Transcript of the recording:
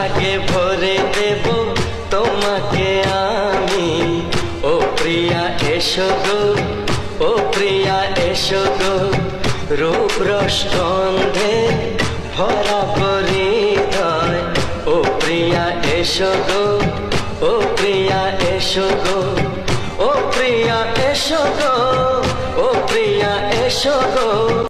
রাগে ভরে দেব তোমাকে আমি। ও প্রিয়া এসো গো, ও প্রিয়া এসো গো, রূপ রস গন্ধে ভরা হৃদয়। ও প্রিয়া এসো গো, ও প্রিয়া এসো গো, ও প্রিয়া এসো গো, ও প্রিয়া এসো গো।